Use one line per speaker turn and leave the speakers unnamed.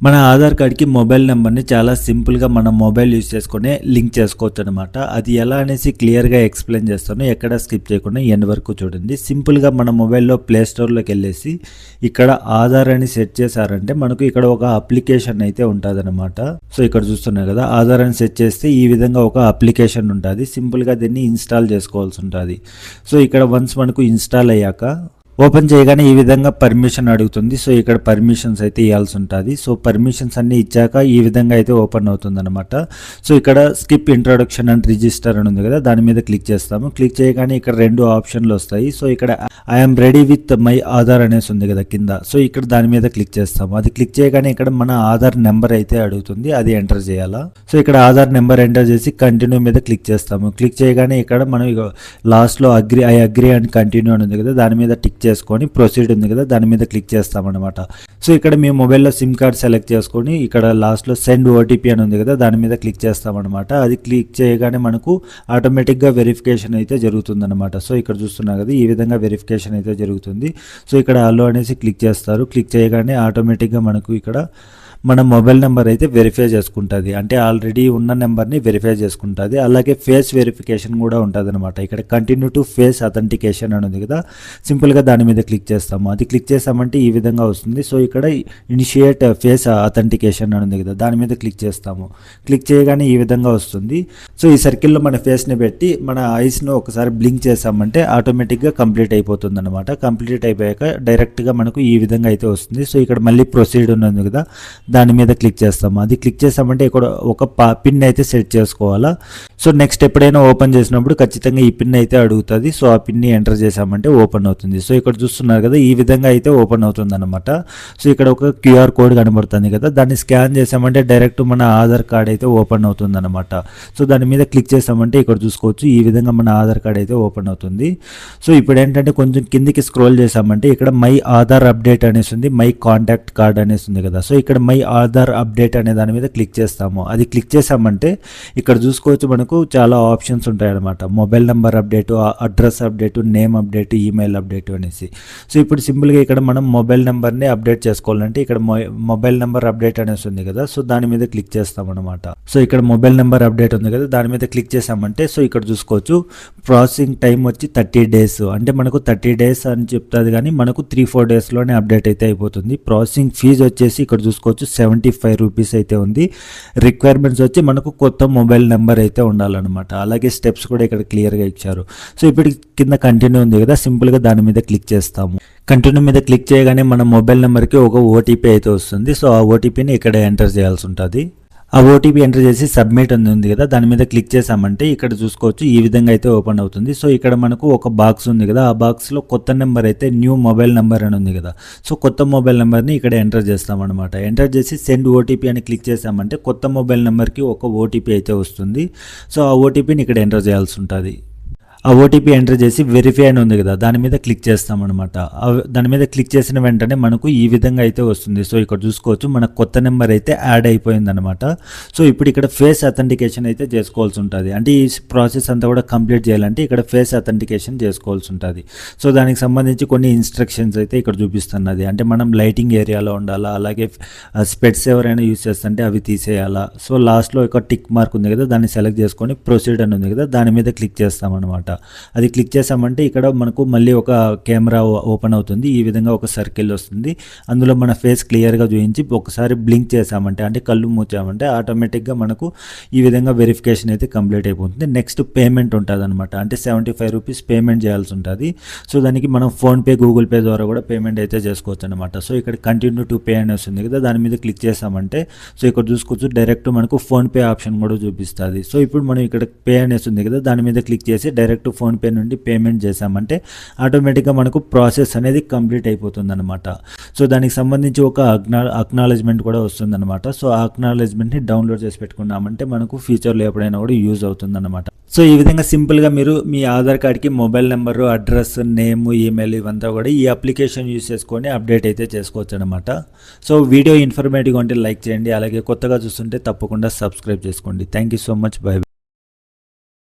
మన ఆధార్ కార్డ్‌కి మొబైల్ నంబర్‌ని చాలా సింపుల్‌గా మన మొబైల్ యూజ్ చేసుకొనే లింక్ చేసుకోవచ్చనమాట. అది ఎలా అనేసి క్లియర్‌గా ఎక్స్‌ప్లెయిన్ చేస్తాను. ఎక్కడ స్కిప్ చేయకుండా ఎండ్ వరకు చూడండి. సింపుల్‌గా మన మొబైల్‌లో ప్లే స్టోర్‌లోకెళ్ళేసి ఇక్కడ ఆధార్ అని సెట్ చేశారంటే మనకు ఇక్కడ ఒక అప్లికేషన్ అయితే ఉంటదనమాట. సో, ఇక్కడ చూస్తున్నారు కదా! ఆధార్ అని సెట్ చేస్తే ఈ విధంగా ఒక అప్లికేషన్ ఉంటది. సింపుల్‌గా దీన్ని ఇన్‌స్టాల్ చేసుకోవాల్సి ఉంటది. సో, ఇక్కడ వన్స్ మనకు ఇన్‌స్టాల్ అయ్యాక ఓపెన్ చేయగానే ఈ విధంగా పర్మిషన్ అడుగుతుంది. సో, ఇక్కడ పర్మిషన్స్ అయితే ఇవ్వాల్సి ఉంటుంది. సో, పర్మిషన్స్ అన్నీ ఇచ్చాక ఈ విధంగా అయితే ఓపెన్ అవుతుందన్నమాట. సో, ఇక్కడ స్కిప్ ఇంట్రొడక్షన్ అండ్ రిజిస్టర్ అని ఉంది కదా, దాని మీద క్లిక్ చేస్తాము. క్లిక్ చేయగానే ఇక్కడ 2 ఆప్షన్లు వస్తాయి. సో, ఇక్కడ I'm ready with my Aadhaar అనేసి ఉంది కదా కింద. సో, ఇక్కడ దాని మీద క్లిక్ చేస్తాము. అది క్లిక్ చేయగానే ఇక్కడ మన ఆధార్ నెంబర్ అయితే అడుగుతుంది. అది ఎంటర్ చేయాలా. సో, ఇక్కడ ఆధార్ నెంబర్ ఎంటర్ చేసి కంటిన్యూ మీద క్లిక్ చేస్తాము. క్లిక్ చేయగానే ఇక్కడ మనం లాస్ట్లో ఐ అగ్రీ అండ్ కంటిన్యూ అని ఉంది కదా, దాని మీద టిక్ చేసుకొని ప్రొసీడ్ ఉంది కదా, దాని మీద క్లిక్ చేస్తామన్నమాట. సో, ఇక్కడ మీ మొబైల్లో సిమ్ కార్డ్ సెలెక్ట్ చేసుకొని ఇక్కడ లాస్ట్లో సెండ్ ఓటీపీ అని ఉంది కదా, దాని మీద క్లిక్ చేస్తామన్నమాట. అది క్లిక్ చేయగానే మనకు ఆటోమేటిక్గా వెరిఫికేషన్ అయితే జరుగుతుందన్నమాట. సో, ఇక్కడ చూస్తున్నారు కదా, ఈ విధంగా వెరిఫికేషన్ అయితే జరుగుతుంది. సో, ఇక్కడ అలో అనేసి క్లిక్ చేస్తారు. క్లిక్ చేయగానే ఆటోమేటిక్గా మనకు ఇక్కడ మన మొబైల్ నెంబర్ అయితే వెరిఫై చేసుకుంటుంది. అంటే ఆల్రెడీ ఉన్న నెంబర్ని వెరిఫై చేసుకుంటుంది. అలాగే ఫేస్ వెరిఫికేషన్ కూడా ఉంటుంది అనమాట. ఇక్కడ కంటిన్యూ టు ఫేస్ అథెంటికేషన్ అని ఉంది కదా, సింపుల్గా దాని మీద క్లిక్ చేస్తాము. అది క్లిక్ చేస్తామంటే ఈ విధంగా వస్తుంది. సో, ఇక్కడ ఇనిషియేట్ ఫేస్ అథెంటికేషన్ అని ఉంది కదా, దాని మీద క్లిక్ చేస్తాము. క్లిక్ చేయగానే ఈ విధంగా వస్తుంది. సో, ఈ సర్కిల్లో మన ఫేస్ని పెట్టి మన ఐస్ను ఒకసారి బ్లింక్ చేసామంటే ఆటోమేటిక్గా కంప్లీట్ అయిపోతుంది అనమాట. కంప్లీట్ అయిపోయాక డైరెక్ట్గా మనకు ఈ విధంగా అయితే వస్తుంది. సో, ఇక్కడ మళ్ళీ ప్రొసీడ్ ఉన్నది కదా, దాని మీద క్లిక్ చేస్తాము. అది క్లిక్ చేసామంటే ఇక్కడ ఒక పిన్ అయితే సెట్ చేసుకోవాలా. సో, నెక్స్ట్ ఎప్పుడైనా ఓపెన్ చేసినప్పుడు ఖచ్చితంగా ఈ పిన్ అయితే అడుగుతుంది. సో, ఆ పిన్ని ఎంటర్ చేసామంటే ఓపెన్ అవుతుంది. సో, ఇక్కడ చూస్తున్నారు కదా, ఈ విధంగా అయితే ఓపెన్ అవుతుంది అనమాట. సో, ఇక్కడ ఒక క్యూఆర్ కోడ్ కనబడుతుంది కదా, దాన్ని స్కాన్ చేసామంటే డైరెక్ట్ మన ఆధార్ కార్డ్ అయితే ఓపెన్ అవుతుంది అనమాట. సో, దాని మీద క్లిక్ చేసామంటే ఇక్కడ చూసుకోవచ్చు, ఈ విధంగా మన ఆధార్ కార్డ్ అయితే ఓపెన్ అవుతుంది. సో, ఇప్పుడు ఏంటంటే కొంచెం కిందికి స్క్రోల్ చేసామంటే ఇక్కడ మై ఆధార్ అప్డేట్ అనేసి ఉంది, మై కాంటాక్ట్ కార్డ్ అనేసి ఉంది కదా. సో, ఇక్కడ మై ఆధార్ అప్డేట్ అనే దాని మీద క్లిక్ చేస్తాము. అది క్లిక్ చేసామంటే ఇక్కడ చూసుకోవచ్చు మనకు చాలా ఆప్షన్స్ ఉంటాయి అన్నమాట. Mobile number update, address update, name update, email update అనేసి. సో, ఇప్పుడు సింపుల్గా ఇక్కడ మనం మొబైల్ నెంబర్ని అప్డేట్ చేసుకోవాలంటే ఇక్కడ మొబైల్ నెంబర్ అప్డేట్ అనేసి ఉంది కదా, సో దాని మీద క్లిక్ చేస్తామన్నమాట. సో, ఇక్కడ మొబైల్ నెంబర్ అప్డేట్ ఉంది కదా, దాని మీద క్లిక్ చేసామంటే సో ఇక్కడ చూసుకోవచ్చు ప్రాసెసింగ్ టైం వచ్చి 30 days. అంటే మనకు 30 days అని చెప్తుంది కానీ మనకు 3-4 daysలోనే అప్డేట్ అయితే అయిపోతుంది. ప్రాసెసింగ్ ఫీజు వచ్చేసి ఇక్కడ చూసుకోవచ్చు 75 రూపీస్ అయితే ఉంది. రిక్వైర్మెంట్స్ వచ్చి మనకు కొత్త మొబైల్ నెంబర్ అయితే ఉండాలన్నమాట. అలాగే స్టెప్స్ కూడా ఇక్కడ క్లియర్గా ఇచ్చారు. సో, ఇప్పుడు కింద కంటిన్యూ ఉంది కదా, సింపుల్గా దాని మీద క్లిక్ చేస్తాము. కంటిన్యూ మీద క్లిక్ చేయగానే మన మొబైల్ నెంబర్కి ఒక ఓటీపీ అయితే వస్తుంది. సో, ఆ ఓటీపీని ఇక్కడ ఎంటర్ చేయాల్సి ఉంటుంది. ఆ ఓటీపీ ఎంటర్ చేసి సబ్మిట్ అని ఉంది కదా, దాని మీద క్లిక్ చేసామంటే ఇక్కడ చూసుకోవచ్చు ఈ విధంగా అయితే ఓపెన్ అవుతుంది. సో, ఇక్కడ మనకు ఒక బాక్స్ ఉంది కదా, ఆ బాక్స్లో కొత్త నెంబర్ అయితే న్యూ మొబైల్ నెంబర్ అని ఉంది కదా. సో, కొత్త మొబైల్ నెంబర్ని ఇక్కడ ఎంటర్ చేస్తామన్నమాట. ఎంటర్ చేసి సెండ్ ఓటీపీ అని క్లిక్ చేసామంటే కొత్త మొబైల్ నెంబర్కి ఒక ఓటీపీ అయితే వస్తుంది. సో, ఆ ఓటీపీని ఇక్కడ ఎంటర్ చేయాల్సి ఉంటుంది. ఆ ఓటీపీ ఎంటర్ చేసి వెరిఫై అని ఉంది కదా, దాని మీద క్లిక్ చేస్తామన్నమాట. దాని మీద క్లిక్ చేసిన వెంటనే మనకు ఈ విధంగా అయితే వస్తుంది. సో, ఇక్కడ చూసుకోవచ్చు మన కొత్త నెంబర్ అయితే యాడ్ అయిపోయిందనమాట. సో, ఇప్పుడు ఇక్కడ ఫేస్ అథెంటికేషన్ అయితే చేసుకోవాల్సి ఉంటుంది. అంటే ఈ ప్రాసెస్ అంతా కూడా కంప్లీట్ చేయాలంటే ఇక్కడ ఫేస్ అథెంటికేషన్ చేసుకోవాల్సి ఉంటుంది. సో, దానికి సంబంధించి కొన్ని ఇన్స్ట్రక్షన్స్ అయితే ఇక్కడ చూపిస్తున్నది. అంటే మనం లైటింగ్ ఏరియాలో ఉండాలా, అలాగే స్పెట్స్ ఎవరైనా యూజ్ చేస్తుంటే అవి తీసేయాలా. సో, లాస్ట్లో ఒక టిక్ మార్క్ ఉంది కదా, దాన్ని సెలెక్ట్ చేసుకొని ప్రొసీడ్ అని ఉంది కదా, దాని మీద క్లిక్ చేస్తామన్నమాట. అది క్లిక్ చేసామంటే ఇక్కడ మనకు మళ్ళీ ఒక కెమెరా ఓపెన్ అవుతుంది. ఈ విధంగా ఒక సర్కిల్ వస్తుంది. అందులో మన ఫేస్ క్లియర్గా చూపించి ఒకసారి బ్లింక్ చేసామంటే అంటే కళ్ళు మూచామంటే ఆటోమేటిక్గా మనకు ఈ విధంగా వెరిఫికేషన్ అయితే కంప్లీట్ అయిపోతుంది. నెక్స్ట్ పేమెంట్ ఉంటుంది అనమాట. అంటే 75 రూపీస్ పేమెంట్ చేయాల్సి ఉంటుంది. సో, దానికి మనం ఫోన్పే, గూగుల్ పే ద్వారా కూడా పేమెంట్ అయితే చేసుకోవచ్చు అనమాట. సో, ఇక్కడ కంటిన్యూ టు పే అని వస్తుంది కదా, దాని మీద క్లిక్ చేసామంటే సో ఇక్కడ చూసుకోవచ్చు డైరెక్ట్ మనకు ఫోన్పే ఆప్షన్ కూడా చూపిస్తుంది. సో, ఇప్పుడు మనం ఇక్కడ పే అనేసి ఉంది కదా, దాని మీద క్లిక్ చేసి డైరెక్ట్ ఫోన్పే నుండి పేమెంట్ చేసామంటే ఆటోమేటిక్గా మనకు ప్రాసెస్ అనేది కంప్లీట్ అయిపోతుంది అనమాట. సో, దానికి సంబంధించి ఒక అక్నాలెడ్జ్మెంట్ కూడా వస్తుందన్నమాట. సో, ఆ అక్నాలెడ్జ్మెంట్ని డౌన్లోడ్ చేసి పెట్టుకున్నామంటే మనకు ఫ్యూచర్లో ఎప్పుడైనా కూడా యూజ్ అవుతుందన్నమాట. సో, ఈ విధంగా సింపుల్గా మీరు మీ ఆధార్ కార్డ్కి mobile number, address, name, email ఇవంతా కూడా ఈ అప్లికేషన్ యూజ్ చేసుకొని అప్డేట్ అయితే చేసుకోవచ్చు అనమాట. సో, వీడియో ఇన్ఫర్మేటివ్గా ఉంటే లైక్ చేయండి. అలాగే కొత్తగా చూస్తుంటే తప్పకుండా సబ్స్క్రైబ్ చేసుకోండి. Thank you so much. By.